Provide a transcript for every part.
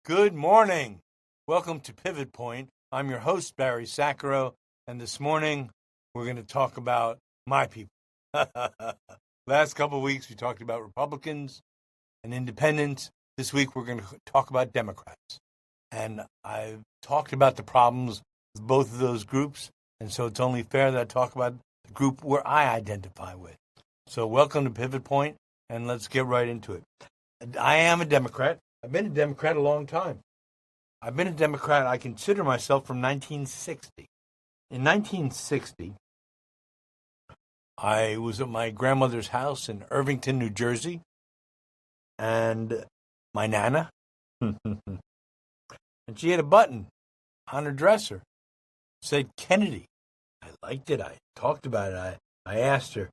Good morning. Welcome to Pivot Point. I'm your host, Barry Sacharow, and this morning we're going to talk about my people. Last couple of weeks we talked about Republicans and independents. This week we're going to talk about Democrats. And I've talked about the problems with both of those groups, and so it's only fair that I talk about the group where I identify with. So welcome to Pivot Point, and let's get right into it. I am a Democrat. I've been a Democrat a long time. I've been a Democrat, I consider myself, from 1960. In 1960, I was at my grandmother's house in Irvington, New Jersey, and my Nana, and she had a button on her dresser. It said Kennedy. I liked it. I talked about it. I asked her.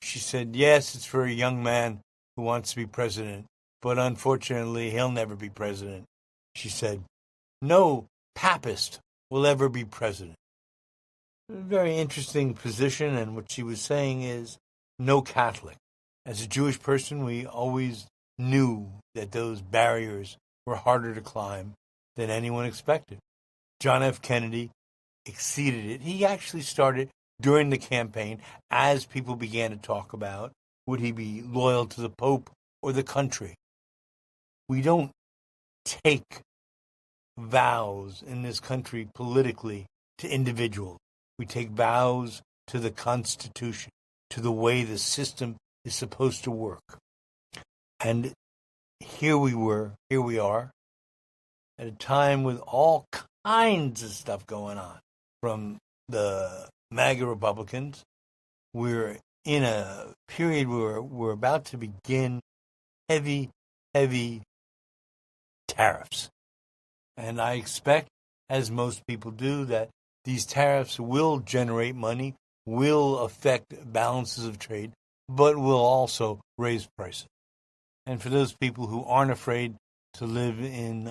She said, yes, it's for a young man who wants to be president. But unfortunately, he'll never be president. She said, no papist will ever be president. A very interesting position, and what she was saying is no Catholic. As a Jewish person, we always knew that those barriers were harder to climb than anyone expected. John F. Kennedy exceeded it. He actually started during the campaign as people began to talk about, would he be loyal to the Pope or the country? We don't take vows in this country politically to individuals. We take vows to the Constitution, to the way the system is supposed to work. And here we are, at a time with all kinds of stuff going on. From the MAGA Republicans, we're in a period where we're about to begin heavy tariffs. And I expect, as most people do, that these tariffs will generate money, will affect balances of trade, but will also raise prices. And for those people who aren't afraid to live in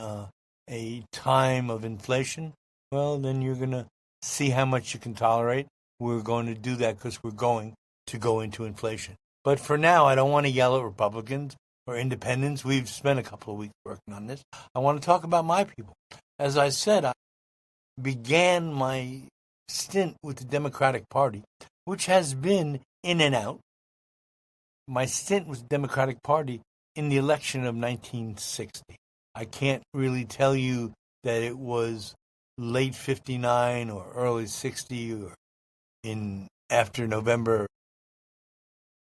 a time of inflation, well, then you're going to see how much you can tolerate. We're going to do that because we're going to go into inflation. But for now, I don't want to yell at Republicans or independents. We've spent a couple of weeks working on this. I want to talk about my people. As I said, I began my stint with the Democratic Party, which has been in and out. My stint with the Democratic Party in the election of 1960. I can't really tell you that it was late 59 or early 60 or in after November.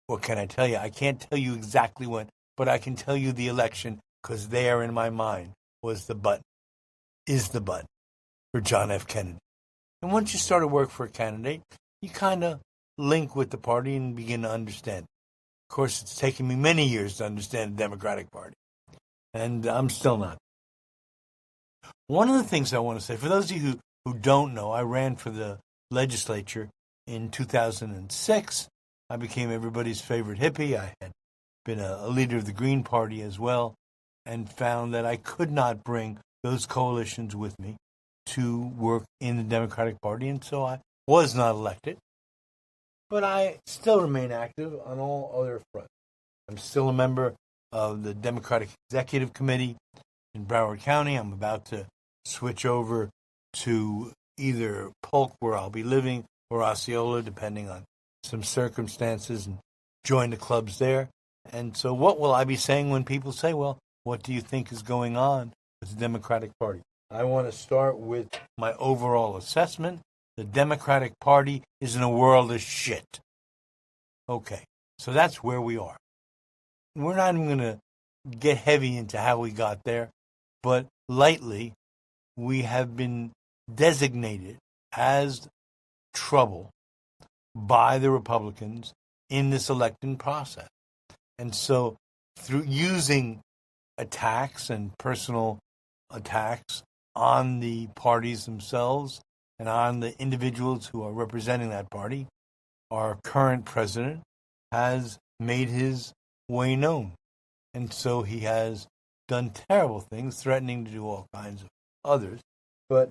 What can I tell you? I can't tell you exactly when, but I can tell you the election, because there in my mind was the button, is the button for John F. Kennedy. And once you start to work for a candidate, you kind of link with the party and begin to understand. Of course, it's taken me many years to understand the Democratic Party, and I'm still not. One of the things I want to say, for those of you who don't know, I ran for the legislature in 2006. I became everybody's favorite hippie. I had been a leader of the Green Party as well, and found that I could not bring those coalitions with me to work in the Democratic Party, and so I was not elected. But I still remain active on all other fronts. I'm still a member of the Democratic Executive Committee in Broward County. I'm about to switch over to either Polk, where I'll be living, or Osceola, depending on some circumstances, and join the clubs there. And so what will I be saying when people say, well, what do you think is going on with the Democratic Party? I want to start with my overall assessment. The Democratic Party is in a world of shit. Okay, so that's where we are. We're not even going to get heavy into how we got there, but lightly, we have been designated as trouble by the Republicans in this election process. And so through using attacks and personal attacks on the parties themselves and on the individuals who are representing that party, our current president has made his way known. And so he has done terrible things, threatening to do all kinds of others. But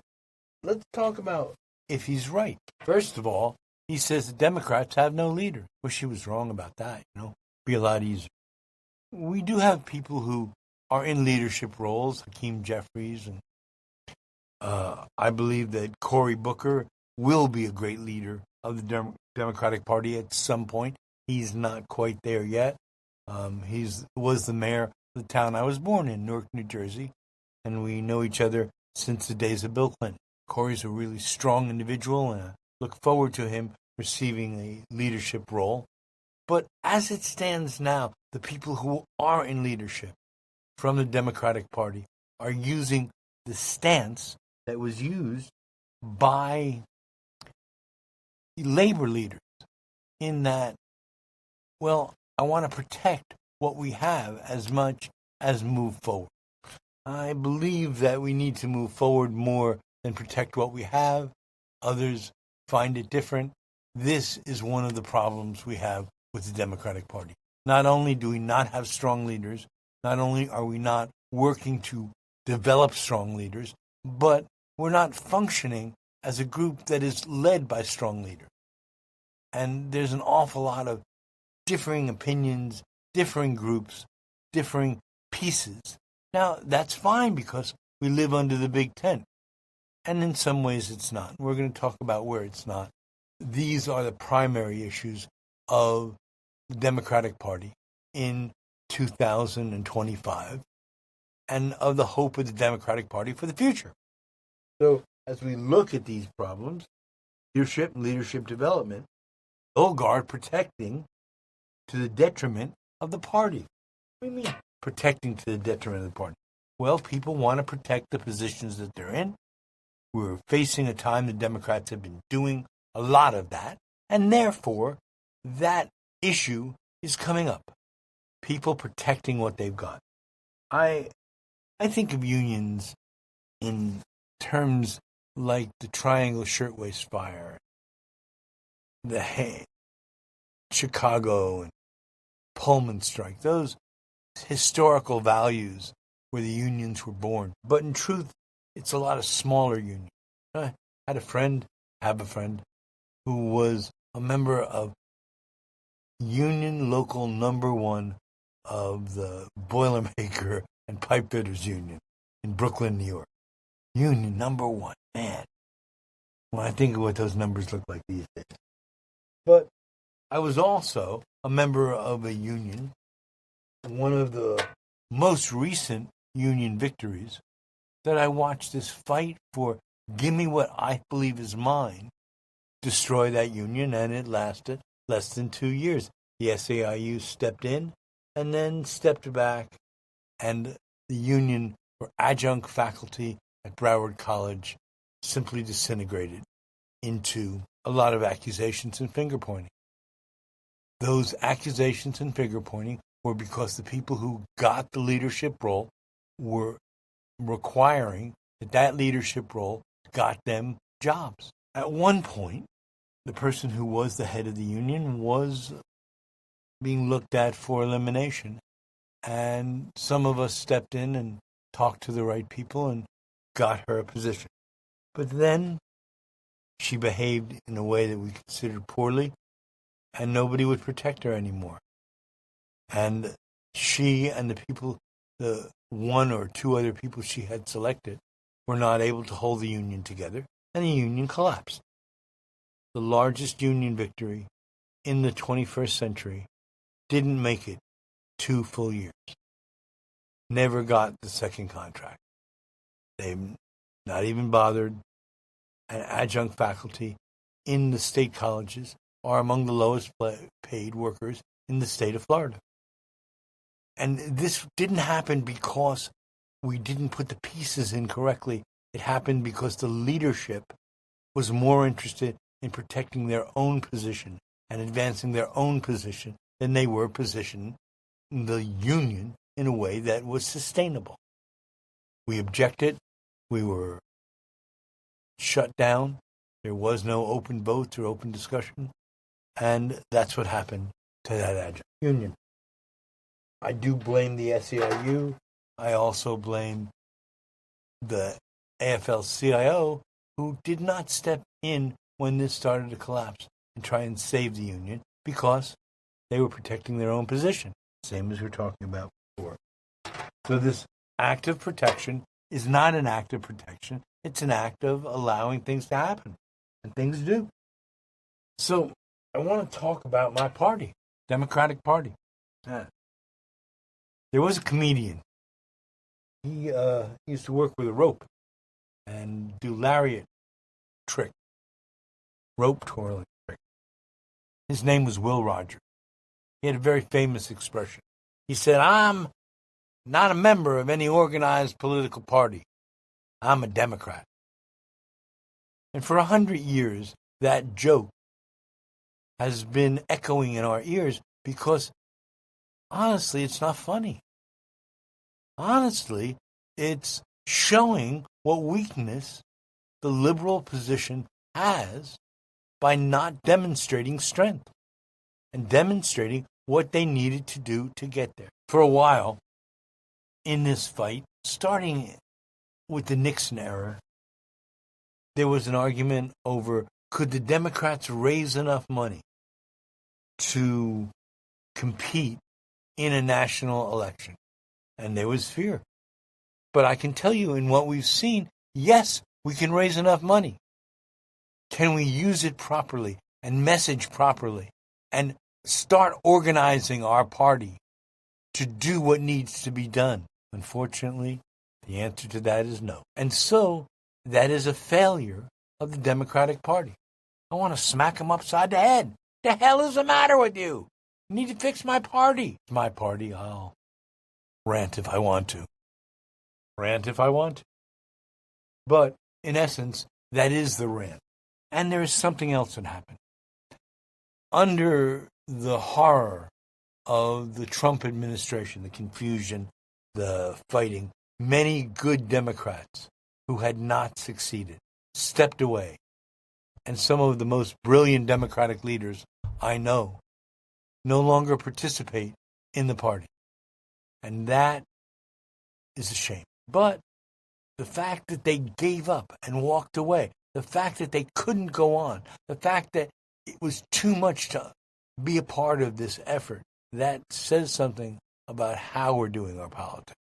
let's talk about if he's right. First of all, he says the Democrats have no leader. Wish he was wrong about that, Be a lot easier. We do have people who are in leadership roles, Hakeem Jeffries, and I believe that Cory Booker will be a great leader of the Democratic Party at some point. He's not quite there yet. He was the mayor of the town I was born in, Newark, New Jersey, and we know each other since the days of Bill Clinton. Cory's a really strong individual, and I look forward to him receiving a leadership role. But as it stands now, the people who are in leadership from the Democratic Party are using the stance that was used by labor leaders in that, well, I want to protect what we have as much as move forward. I believe that we need to move forward more than protect what we have. Others find it different. This is one of the problems we have with the Democratic Party. Not only do we not have strong leaders, not only are we not working to develop strong leaders, but we're not functioning as a group that is led by strong leaders. And there's an awful lot of differing opinions, differing groups, differing pieces. Now, that's fine because we live under the big tent. And in some ways it's not. We're going to talk about where it's not. These are the primary issues of the Democratic Party in 2025 and of the hope of the Democratic Party for the future. So as we look at these problems, leadership development, old guard protecting to the detriment of the party. What do you mean protecting to the detriment of the party? Well, people want to protect the positions that they're in. We're facing a time the Democrats have been doing a lot of that, and therefore that issue is coming up. People protecting what they've got. I think of unions in terms like the Triangle Shirtwaist Fire, the Chicago and Pullman strike, those historical values where the unions were born. But in truth, it's a lot of smaller unions. I have a friend who was a member of Union Local Number 1 of the Boilermaker and Pipe Fitters Union in Brooklyn, New York. Union Number 1, man. When I think of what those numbers look like these days. But I was also a member of a union. One of the most recent union victories that I watched this fight for give me what I believe is mine, destroy that union, and it lasted less than 2 years. The SAIU stepped in and then stepped back, and the union for adjunct faculty at Broward College simply disintegrated into a lot of accusations and finger-pointing. Those accusations and finger-pointing were because the people who got the leadership role were requiring that leadership role got them jobs. At one point, the person who was the head of the union was being looked at for elimination. And some of us stepped in and talked to the right people and got her a position. But then she behaved in a way that we considered poorly, and nobody would protect her anymore. And she and the people, the one or two other people she had selected, were not able to hold the union together, and the union collapsed. The largest union victory in the 21st century didn't make it 2 full years. Never got the second contract. They not even bothered. And adjunct faculty in the state colleges are among the lowest paid workers in the state of Florida. And this didn't happen because we didn't put the pieces in correctly. It happened because the leadership was more interested in protecting their own position and advancing their own position than they were positioning the union in a way that was sustainable. We objected. We were shut down. There was no open vote or open discussion. And that's what happened to that adjunct union. I do blame the SEIU. I also blame the AFL-CIO, who did not step in when this started to collapse and try and save the union because they were protecting their own position, same as we were talking about before. So this act of protection is not an act of protection. It's an act of allowing things to happen. And things do. So I want to talk about my party, Democratic Party. There was a comedian. He used to work with a rope and do lariat trick, rope twirling trick. His name was Will Rogers. He had a very famous expression. He said, "I'm not a member of any organized political party. I'm a Democrat." And for 100 years, that joke has been echoing in our ears because, honestly, it's not funny. Honestly, it's showing what weakness the liberal position has by not demonstrating strength and demonstrating what they needed to do to get there. For a while, in this fight, starting with the Nixon era, there was an argument over could the Democrats raise enough money to compete in a national election? And there was fear. But I can tell you in what we've seen, yes, we can raise enough money. Can we use it properly and message properly and start organizing our party to do what needs to be done? Unfortunately, the answer to that is no. And so that is a failure of the Democratic Party. I want to smack them upside the head. The hell is the matter with you? You need to fix my party. It's my party. I'll rant if I want to. But in essence, that is the rant. And there is something else that happened. Under the horror of the Trump administration, the confusion, the fighting, many good Democrats who had not succeeded stepped away. And some of the most brilliant Democratic leaders I know no longer participate in the party. And that is a shame. But the fact that they gave up and walked away, the fact that they couldn't go on, the fact that it was too much to be a part of this effort, that says something about how we're doing our politics.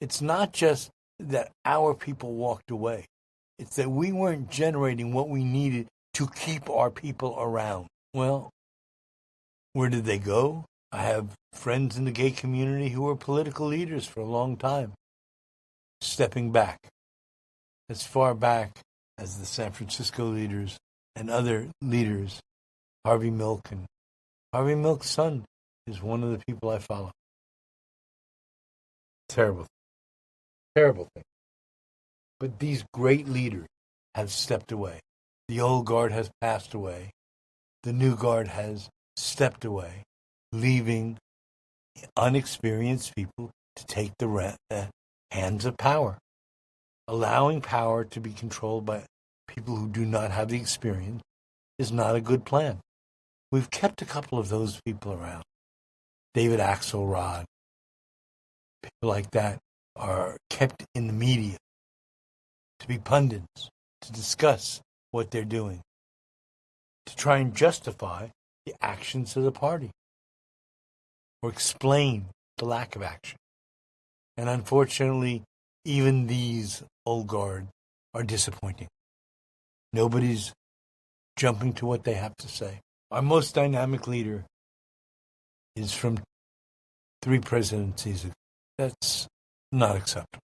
It's not just that our people walked away. It's that we weren't generating what we needed to keep our people around. Well, where did they go? I have friends in the gay community who were political leaders for a long time, stepping back, as far back as the San Francisco leaders and other leaders. Harvey Milk and Harvey Milk's son is one of the people I follow. Terrible thing. But these great leaders have stepped away. The old guard has passed away. The new guard has stepped away, leaving unexperienced people to take the hands of power. Allowing power to be controlled by people who do not have the experience is not a good plan. We've kept a couple of those people around. David Axelrod, people like that are kept in the media to be pundits, to discuss what they're doing, to try and justify the actions of the party or explain the lack of action. And unfortunately, even these old guard are disappointing. Nobody's jumping to what they have to say. Our most dynamic leader is from 3 presidencies ago. That's not acceptable.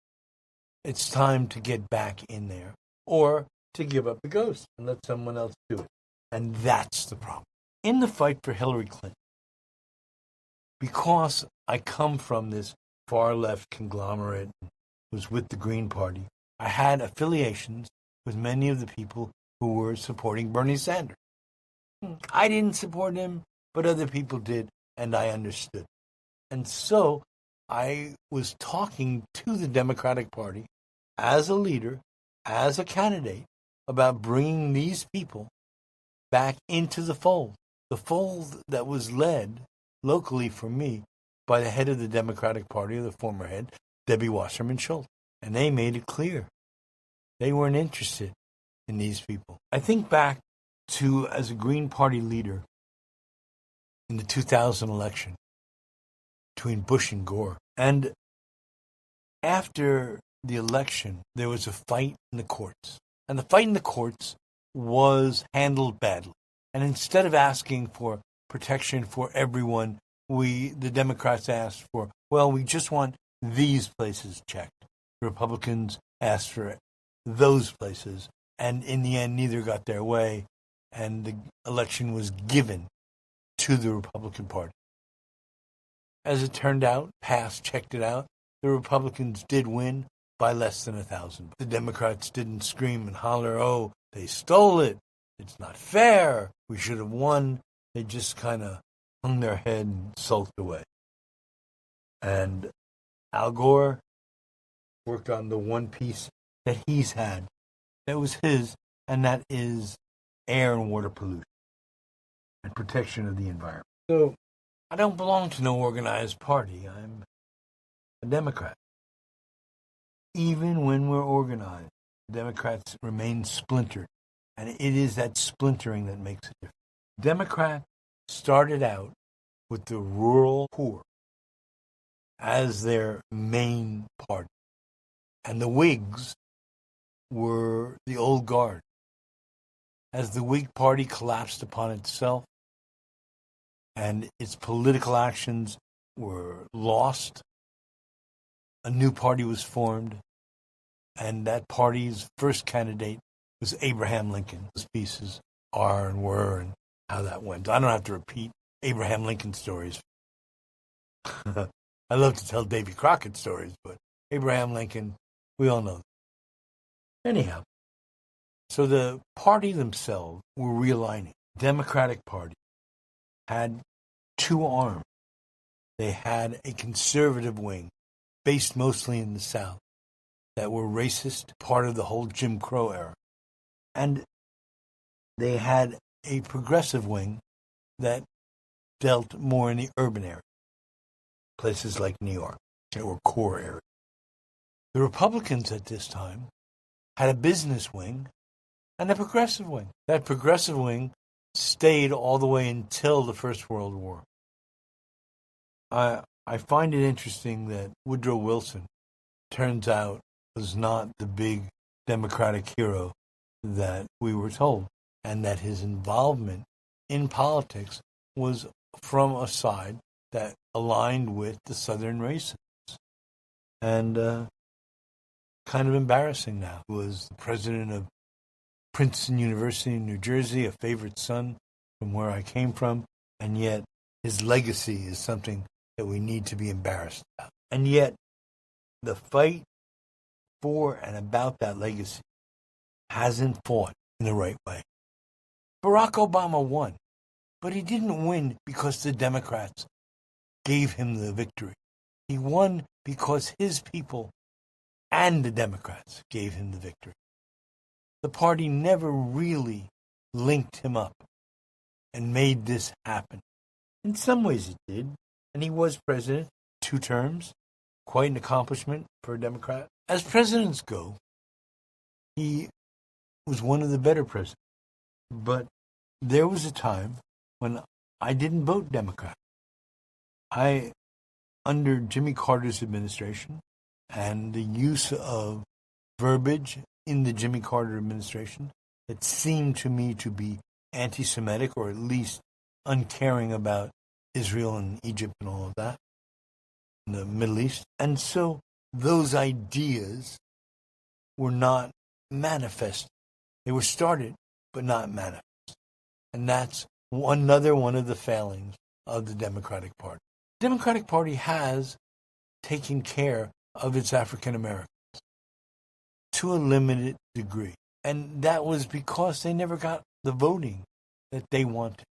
It's time to get back in there or to give up the ghost and let someone else do it. And that's the problem. In the fight for Hillary Clinton, because I come from this far-left conglomerate, was with the Green Party, I had affiliations with many of the people who were supporting Bernie Sanders. I didn't support him, but other people did, and I understood. And so I was talking to the Democratic Party as a leader, as a candidate, about bringing these people back into the fold that was led locally for me by the head of the Democratic Party, the former head, Debbie Wasserman Schultz. And they made it clear they weren't interested in these people. I think back to, as a Green Party leader in the 2000 election between Bush and Gore. And After the election, there was a fight in the courts. And the fight in the courts was handled badly. And instead of asking for protection for everyone, the Democrats asked for, well, we just want these places checked. The Republicans asked for those places. And in the end, neither got their way. And the election was given to the Republican Party. As it turned out, past checked it out, the Republicans did win by less than 1,000. The Democrats didn't scream and holler, oh, they stole it. It's not fair. We should have won. They just kind of hung their head and sulked away. And Al Gore worked on the one piece that he's had that was his, and that is air and water pollution and protection of the environment. So I don't belong to no organized party. I'm a Democrat. Even when we're organized, Democrats remain splintered. And it is that splintering that makes a difference. Democrats started out with the rural poor as their main party. And the Whigs were the old guard. As the Whig Party collapsed upon itself and its political actions were lost, a new party was formed, and that party's first candidate was Abraham Lincoln. Those pieces are and were and how that went. I don't have to repeat Abraham Lincoln stories. I love to tell Davy Crockett stories, but Abraham Lincoln, we all know. Anyhow, so the party themselves were realigning. Democratic Party had two arms. They had a conservative wing based mostly in the South that were racist, part of the whole Jim Crow era. And they had a progressive wing that dealt more in the urban area, places like New York, that were core areas. The Republicans at this time had a business wing and a progressive wing. That progressive wing stayed all the way until the First World War. I find it interesting that Woodrow Wilson, turns out, was not the big Democratic hero that we were told, and that his involvement in politics was from a side that aligned with the Southern racists. And kind of embarrassing now. He was the president of Princeton University in New Jersey, a favorite son from where I came from, and yet his legacy is something that we need to be embarrassed about. And yet, the fight for and about that legacy hasn't fought in the right way. Barack Obama won, but he didn't win because the Democrats gave him the victory. He won because his people and the Democrats gave him the victory. The party never really linked him up and made this happen. In some ways it did, and he was president 2 terms, quite an accomplishment for a Democrat. As presidents go, he was one of the better presidents. But there was a time when I didn't vote Democrat. Under Jimmy Carter's administration and the use of verbiage in the Jimmy Carter administration that seemed to me to be anti-Semitic or at least uncaring about Israel and Egypt and all of that, in the Middle East. And so those ideas were not manifest. They were started, but not manifest. And that's another one of the failings of the Democratic Party. The Democratic Party has taken care of its African Americans to a limited degree. And that was because they never got the voting that they wanted.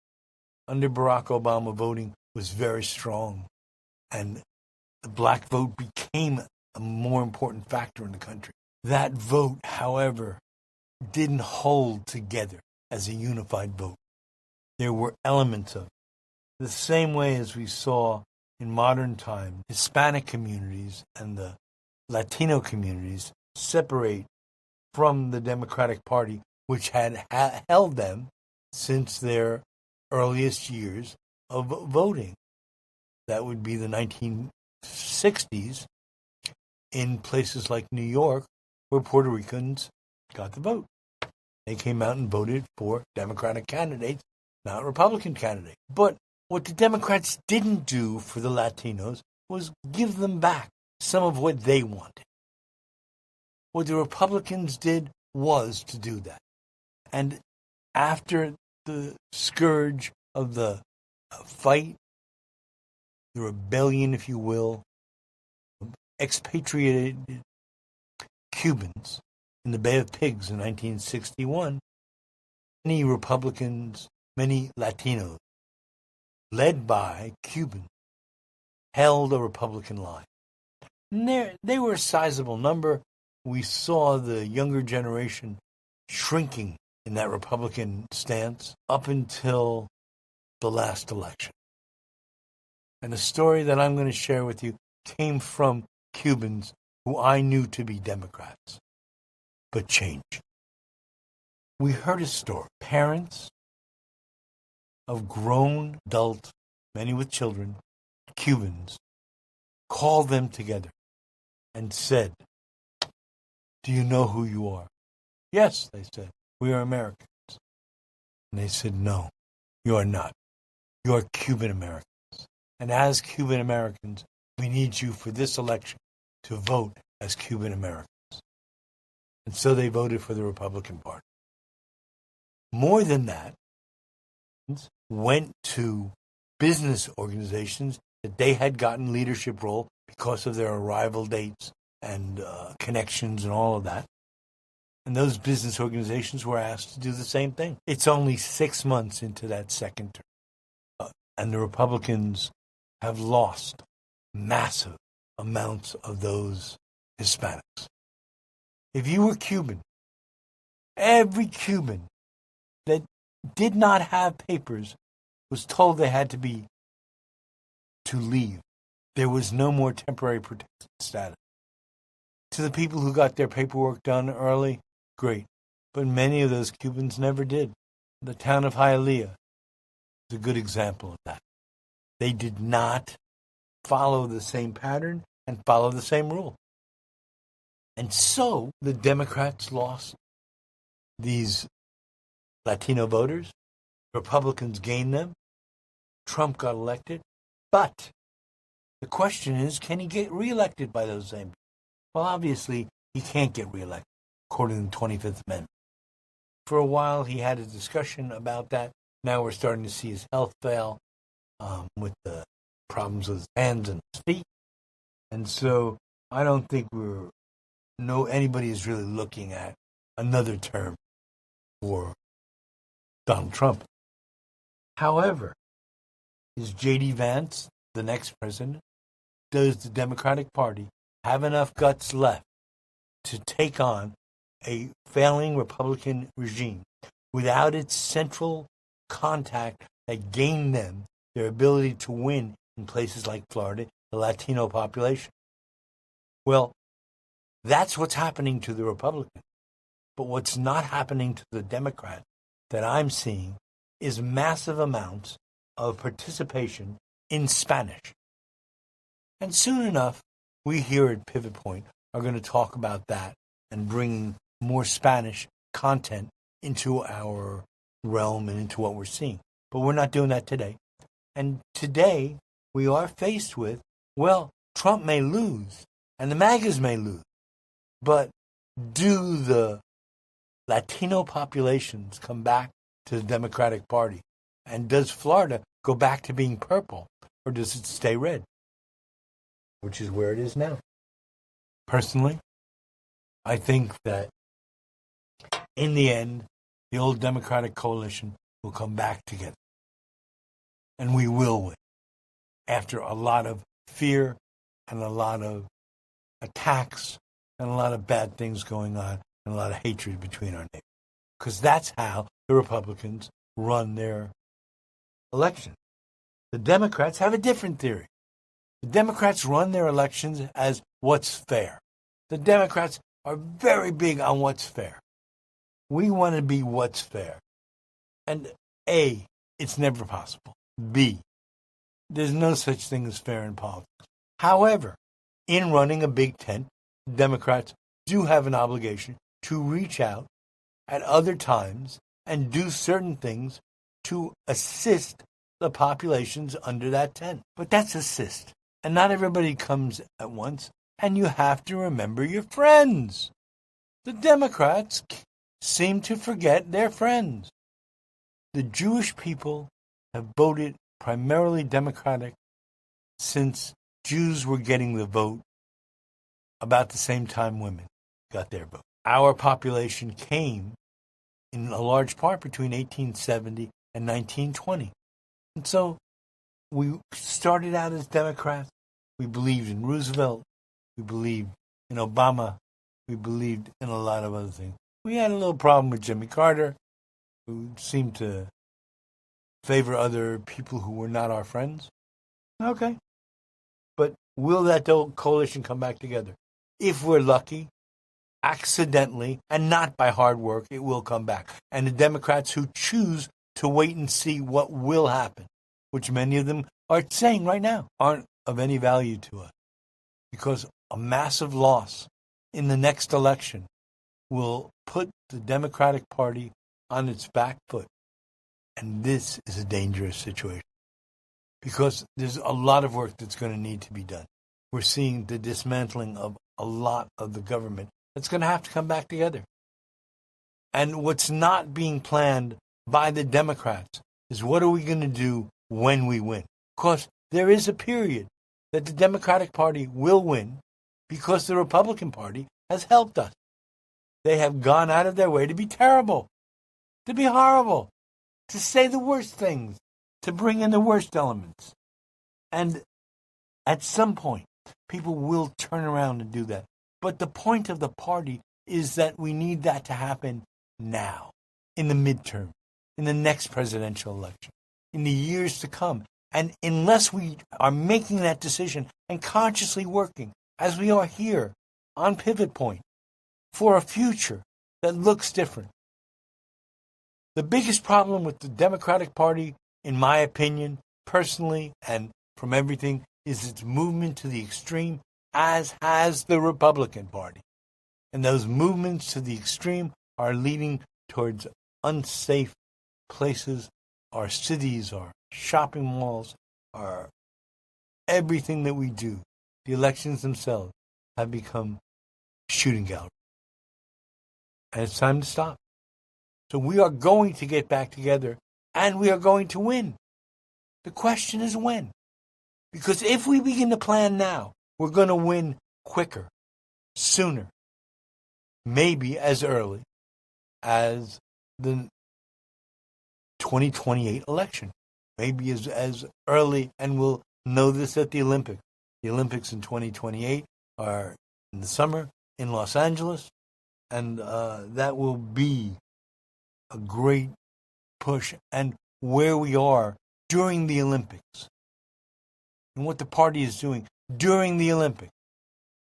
Under Barack Obama, voting was very strong. And the black vote became a more important factor in the country. That vote, however, didn't hold together as a unified vote. There were elements of it. The same way as we saw in modern times, Hispanic communities and the Latino communities separate from the Democratic Party, which had held them since their earliest years of voting. That would be the 1960s, in places like New York, where Puerto Ricans got the vote. They came out and voted for Democratic candidates, not Republican candidates. But what the Democrats didn't do for the Latinos was give them back some of what they wanted. What the Republicans did was to do that. And after the scourge of the fight, the rebellion, if you will, expatriated Cubans in the Bay of Pigs in 1961, many Republicans, many Latinos, led by Cubans, held a Republican line. And they were a sizable number. We saw the younger generation shrinking in that Republican stance up until the last election. And the story that I'm going to share with you came from Cubans who I knew to be Democrats, but changed. We heard a story. Parents of grown adult, many with children, Cubans, called them together and said, "Do you know who you are?" "Yes," they said, "we are Americans." And they said, "No, you are not. You are Cuban Americans. And as Cuban Americans, we need you for this election to vote as Cuban Americans." And so they voted for the Republican Party. More than that, went to business organizations that they had gotten leadership role because of their arrival dates and connections and all of that. And those business organizations were asked to do the same thing. It's only 6 months into that second term. And the Republicans have lost massive amounts of those Hispanics. If you were Cuban, every Cuban that did not have papers was told they had to leave. There was no more temporary protected status. To the people who got their paperwork done early, great. But many of those Cubans never did. The town of Hialeah is a good example of that. They did not follow the same pattern and follow the same rule. And so the Democrats lost these Latino voters. Republicans gained them. Trump got elected. But the question is, can he get reelected by those same people? Well, obviously, he can't get reelected, according to the 25th Amendment. For a while, he had a discussion about that. Now we're starting to see his health fail with the problems with his hands and his feet. And so I don't think anybody is really looking at another term for Donald Trump. However, is J.D. Vance the next president? Does the Democratic Party have enough guts left to take on a failing Republican regime without its central contact that gained them their ability to win in places like Florida, the Latino population? Well, that's what's happening to the Republicans. But what's not happening to the Democrats that I'm seeing is massive amounts of participation in Spanish. And soon enough, we here at Pivot Point are going to talk about that and bringing more Spanish content into our realm and into what we're seeing. But we're not doing that today. And today, we are faced with, well, Trump may lose, and the MAGAs may lose, but do the Latino populations come back to the Democratic Party? And does Florida go back to being purple, or does it stay red? Which is where it is now. Personally, I think that in the end, the old Democratic coalition will come back together. And we will win after a lot of fear and a lot of attacks and a lot of bad things going on and a lot of hatred between our neighbors. Because that's how the Republicans run their election. The Democrats have a different theory. The Democrats run their elections as what's fair. The Democrats are very big on what's fair. We want to be what's fair. And A, it's never possible. B, there's no such thing as fair in politics. However, in running a big tent, Democrats do have an obligation to reach out at other times and do certain things to assist the populations under that tent. But that's assist. And not everybody comes at once. And you have to remember your friends. The Democrats seem to forget their friends. The Jewish people have voted primarily Democratic since Jews were getting the vote about the same time women got their vote. Our population came in a large part between 1870 and 1920. And so we started out as Democrats. We believed in Roosevelt. We believed in Obama. We believed in a lot of other things. We had a little problem with Jimmy Carter, who seemed to favor other people who were not our friends. Okay. But will that coalition come back together? If we're lucky, accidentally, and not by hard work, it will come back. And the Democrats who choose to wait and see what will happen, which many of them are saying right now, aren't of any value to us. Because a massive loss in the next election will put the Democratic Party on its back foot. And this is a dangerous situation. Because there's a lot of work that's going to need to be done. We're seeing the dismantling of a lot of the government that's going to have to come back together. And what's not being planned by the Democrats is what are we going to do when we win? Because there is a period that the Democratic Party will win because the Republican Party has helped us. They have gone out of their way to be terrible, to be horrible, to say the worst things, to bring in the worst elements. And at some point, people will turn around and do that. But the point of the party is that we need that to happen now, in the midterm, in the next presidential election, in the years to come. And unless we are making that decision and consciously working, as we are here on Pivot Point, for a future that looks different. The biggest problem with the Democratic Party, in my opinion, personally, and from everything, is its movement to the extreme, as has the Republican Party. And those movements to the extreme are leading towards unsafe places. Our cities, our shopping malls, our everything that we do, the elections themselves, have become shooting galleries. And it's time to stop. So we are going to get back together, and we are going to win. The question is when. Because if we begin to plan now, we're going to win quicker, sooner, maybe as early as the 2028 election. Maybe as early, and we'll know this at the Olympics. The Olympics in 2028 are in the summer in Los Angeles, and that will be a great push. And where we are during the Olympics and what the party is doing during the Olympics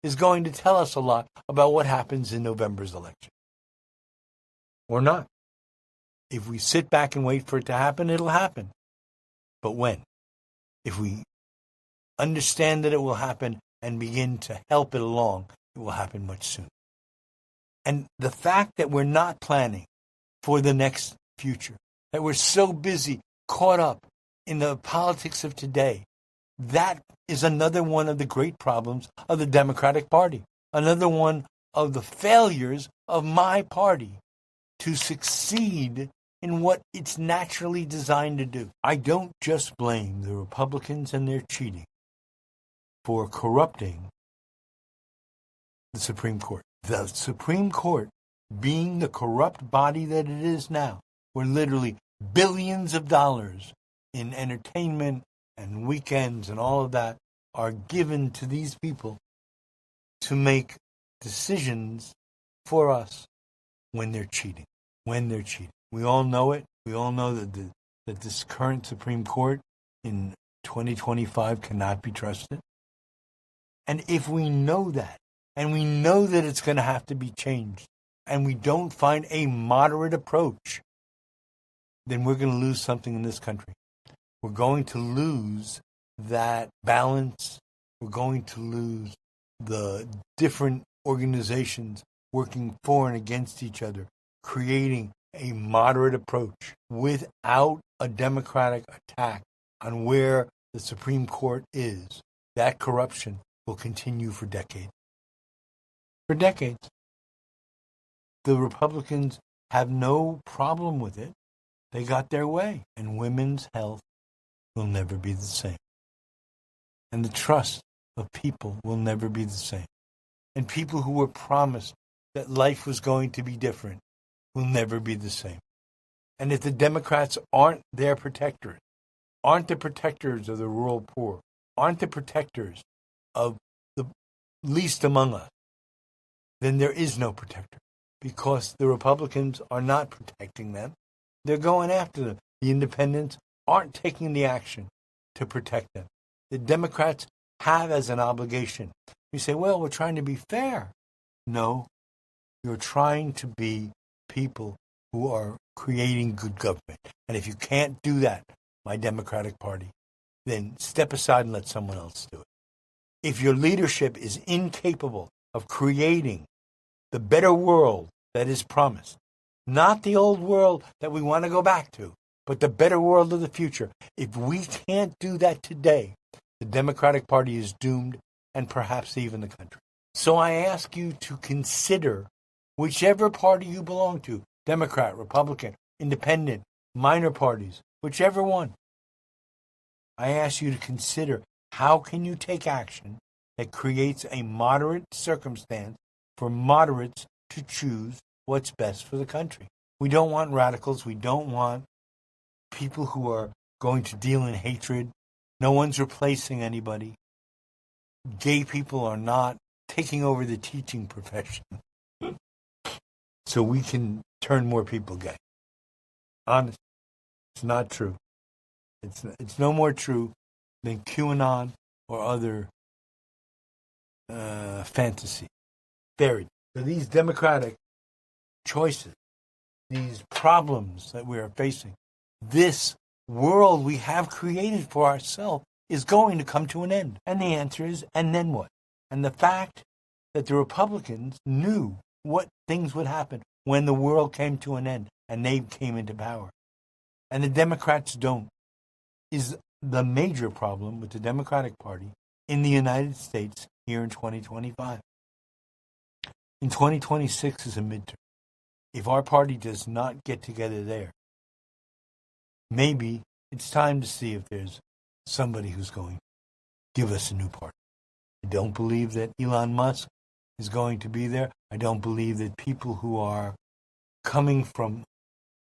is going to tell us a lot about what happens in November's election. Or not. If we sit back and wait for it to happen, it'll happen. But when? If we understand that it will happen and begin to help it along, it will happen much sooner. And the fact that we're not planning for the next future, that we're so busy, caught up in the politics of today, that is another one of the great problems of the Democratic Party. Another one of the failures of my party to succeed in what it's naturally designed to do. I don't just blame the Republicans and their cheating for corrupting the Supreme Court. The Supreme Court, being the corrupt body that it is now, where literally billions of dollars in entertainment and weekends and all of that are given to these people to make decisions for us when they're cheating. We all know it. We all know that this current Supreme Court in 2025 cannot be trusted. And if we know that, and we know that it's going to have to be changed, and we don't find a moderate approach, then we're going to lose something in this country. We're going to lose that balance. We're going to lose the different organizations working for and against each other, creating a moderate approach without a democratic attack on where the Supreme Court is, that corruption will continue for decades. For decades. The Republicans have no problem with it. They got their way, and women's health will never be the same. And the trust of people will never be the same. And people who were promised that life was going to be different will never be the same. And if the Democrats aren't their protectors, aren't the protectors of the rural poor, aren't the protectors of the least among us, then there is no protector, because the Republicans are not protecting them. They're going after them. The independents aren't taking the action to protect them. The Democrats have as an obligation. You say, well, we're trying to be fair. No, you're trying to be people who are creating good government. And if you can't do that, my Democratic Party, then step aside and let someone else do it. If your leadership is incapable of creating the better world that is promised, not the old world that we want to go back to, but the better world of the future, if we can't do that today, the Democratic Party is doomed, and perhaps even the country. So I ask you to consider whichever party you belong to, Democrat, Republican, Independent, minor parties, whichever one. I ask you to consider how can you take action that creates a moderate circumstance for moderates to choose what's best for the country. We don't want radicals. We don't want people who are going to deal in hatred. No one's replacing anybody. Gay people are not taking over the teaching profession. So we can turn more people gay. Honestly, it's not true. It's no more true than QAnon or other fantasy. Buried. So these democratic choices, these problems that we are facing, this world we have created for ourselves is going to come to an end. And the answer is, and then what? And the fact that the Republicans knew what things would happen when the world came to an end and they came into power, and the Democrats don't, is the major problem with the Democratic Party in the United States here in 2025. In 2026 is a midterm. If our party does not get together there, maybe it's time to see if there's somebody who's going to give us a new party. I don't believe that Elon Musk is going to be there. I don't believe that people who are coming from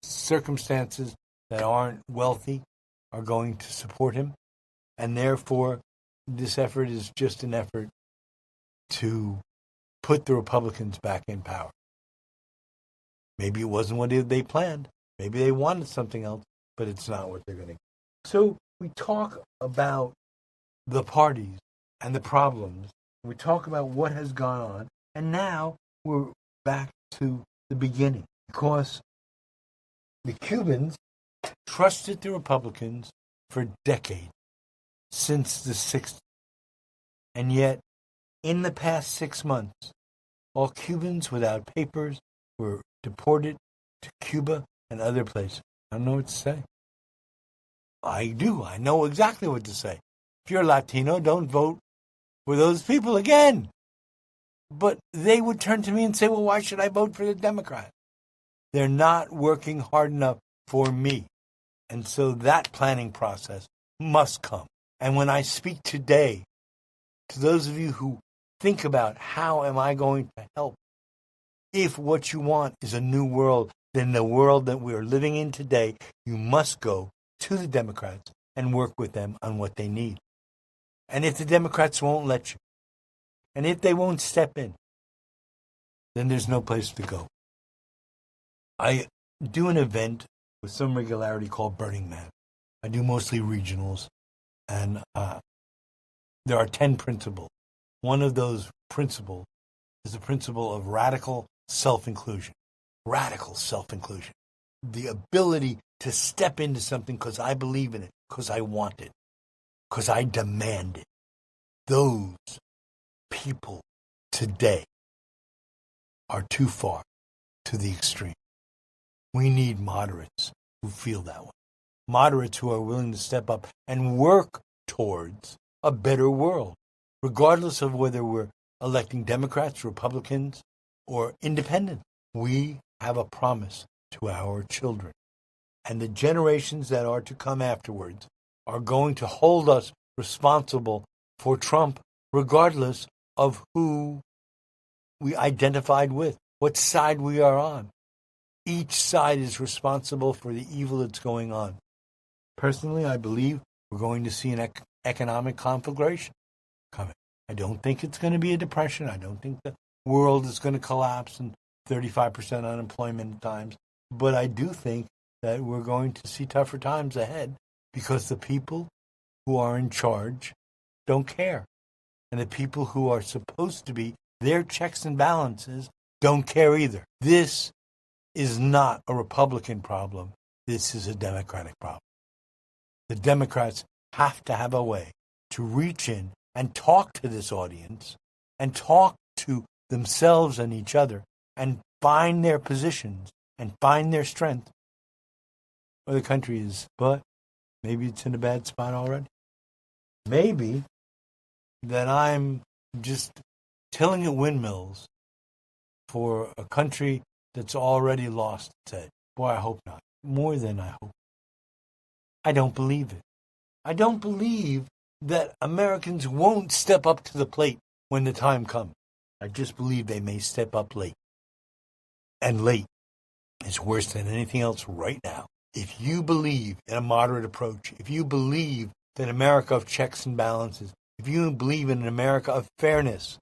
circumstances that aren't wealthy are going to support him. And therefore, this effort is just an effort to put the Republicans back in power. Maybe it wasn't what they planned. Maybe they wanted something else, but it's not what they're going to get. So we talk about the parties and the problems. We talk about what has gone on. And now we're back to the beginning, because the Cubans trusted the Republicans for decades, since the 60s. And yet, in the past 6 months, all Cubans without papers were deported to Cuba and other places. I don't know what to say. I do. I know exactly what to say. If you're Latino, don't vote for those people again. But they would turn to me and say, well, why should I vote for the Democrat? They're not working hard enough for me. And so that planning process must come. And when I speak today to those of you who think about how am I going to help, if what you want is a new world, then the world that we're living in today, you must go to the Democrats and work with them on what they need. And if the Democrats won't let you, and if they won't step in, then there's no place to go. I do an event with some regularity called Burning Man. I do mostly regionals, and there are 10 principles. One of those principles is the principle of radical self-inclusion. Radical self-inclusion. The ability to step into something because I believe in it, because I want it, because I demand it. Those people today are too far to the extreme. We need moderates who feel that way. Moderates who are willing to step up and work towards a better world, regardless of whether we're electing Democrats, Republicans, or independents. We have a promise to our children. And the generations that are to come afterwards are going to hold us responsible for Trump, regardless of who we identified with, what side we are on. Each side is responsible for the evil that's going on. Personally, I believe we're going to see an economic conflagration coming. I don't think it's going to be a depression. I don't think the world is going to collapse and 35% unemployment at times. But I do think that we're going to see tougher times ahead because the people who are in charge don't care. And the people who are supposed to be their checks and balances don't care either. This is not a Republican problem. This is a Democratic problem. The Democrats have to have a way to reach in and talk to this audience and talk to themselves and each other and find their positions and find their strength where the country is. But maybe it's in a bad spot already. Maybe that I'm just tilling at windmills for a country that's already lost its edge. Boy, I hope not. More than I hope. I don't believe it. I don't believe that Americans won't step up to the plate when the time comes. I just believe they may step up late. And late is worse than anything else right now. If you believe in a moderate approach, if you believe that America of checks and balances, if you believe in an America of fairness,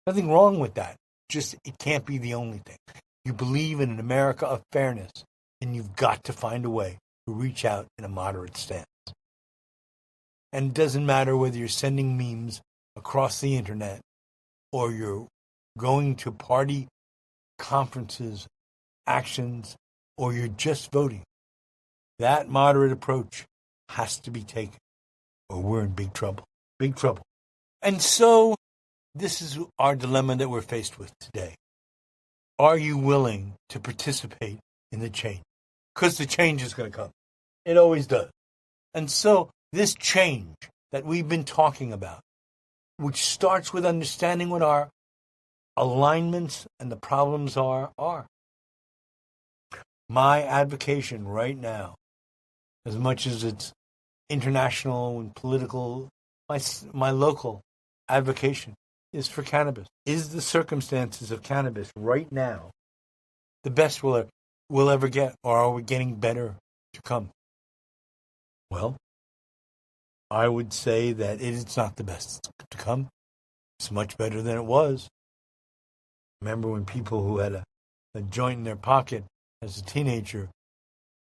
nothing wrong with that. Just it can't be the only thing. You believe in an America of fairness, and you've got to find a way to reach out in a moderate stance. And it doesn't matter whether you're sending memes across the internet or you're going to party conferences, actions, or you're just voting. That moderate approach has to be taken, or we're in big trouble. Big trouble. And so this is our dilemma that we're faced with today. Are you willing to participate in the change? Because the change is going to come. It always does. And so this change that we've been talking about, which starts with understanding what our alignments and the problems are. My advocation right now, as much as it's international and political, my local advocation is for cannabis. Is the circumstances of cannabis right now the best we'll ever get, or are we getting better to come? Well, I would say that it's not the best to come. It's much better than it was. Remember when people who had a joint in their pocket as a teenager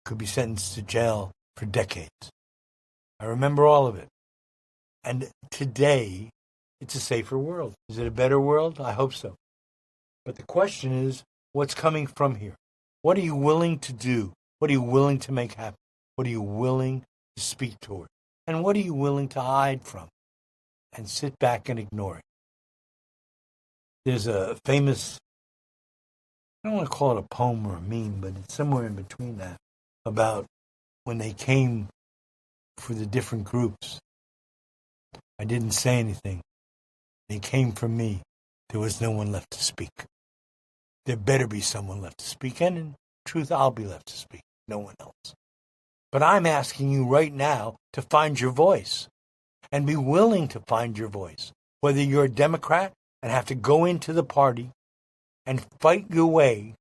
could be sentenced to jail for decades. I remember all of it. And today, it's a safer world. Is it a better world? I hope so. But the question is, what's coming from here? What are you willing to do? What are you willing to make happen? What are you willing to speak toward? And what are you willing to hide from and sit back and ignore it? There's a famous, I don't want to call it a poem or a meme, but it's somewhere in between that, about when they came for the different groups. I didn't say anything. They came for me. There was no one left to speak. There better be someone left to speak, and in truth, I'll be left to speak, no one else. But I'm asking you right now to find your voice and be willing to find your voice, whether you're a Democrat and have to go into the party and fight your way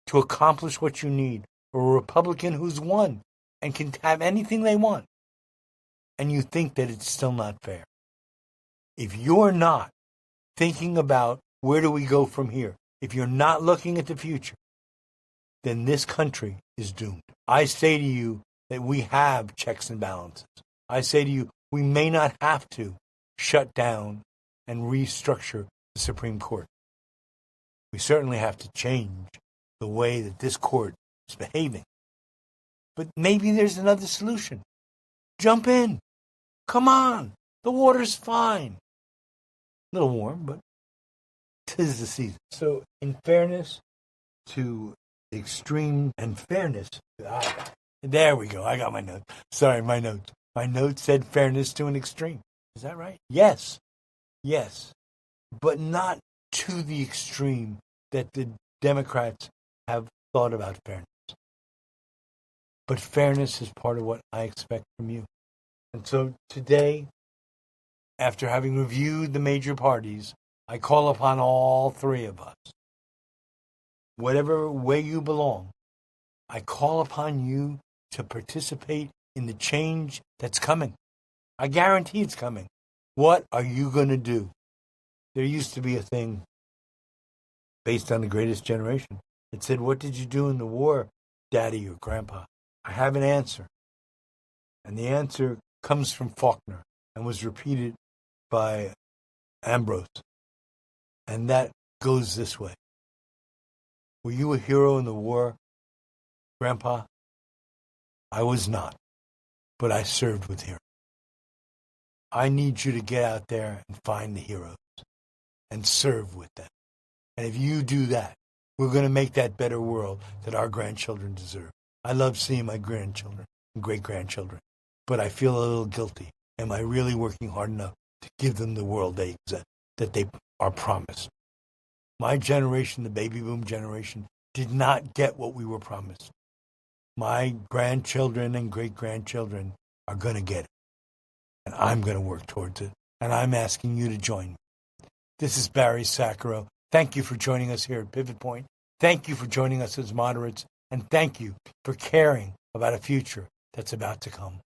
to accomplish what you need, or a Republican who's won and can have anything they want, and you think that it's still not fair. If you're not thinking about where do we go from here, if you're not looking at the future, then this country is doomed. I say to you that we have checks and balances. I say to you, we may not have to shut down and restructure the Supreme Court. We certainly have to change the way that this court is behaving. But maybe there's another solution. Jump in. Come on. The water's fine. A little warm, but 'tis the season. So, in fairness to extreme and fairness, there we go. I got my notes. Sorry, my notes. My notes said fairness to an extreme. Is that right? Yes. Yes. But not to the extreme that the Democrats have thought about fairness. But fairness is part of what I expect from you. And so today, after having reviewed the major parties, I call upon all three of us. Whatever way you belong, I call upon you to participate in the change that's coming. I guarantee it's coming. What are you going to do? There used to be a thing based on The Greatest Generation. It said, what did you do in the war, Daddy or Grandpa? I have an answer. And the answer comes from Faulkner and was repeated by Ambrose. And that goes this way. Were you a hero in the war, Grandpa? I was not, but I served with heroes. I need you to get out there and find the heroes and serve with them. And if you do that, we're going to make that better world that our grandchildren deserve. I love seeing my grandchildren and great-grandchildren, but I feel a little guilty. Am I really working hard enough to give them the world that they are promised? My generation, the baby boom generation, did not get what we were promised. My grandchildren and great-grandchildren are going to get it, and I'm going to work towards it, and I'm asking you to join me. This is Barry Sacharow. Thank you for joining us here at Pivot Point. Thank you for joining us as moderates, and thank you for caring about a future that's about to come.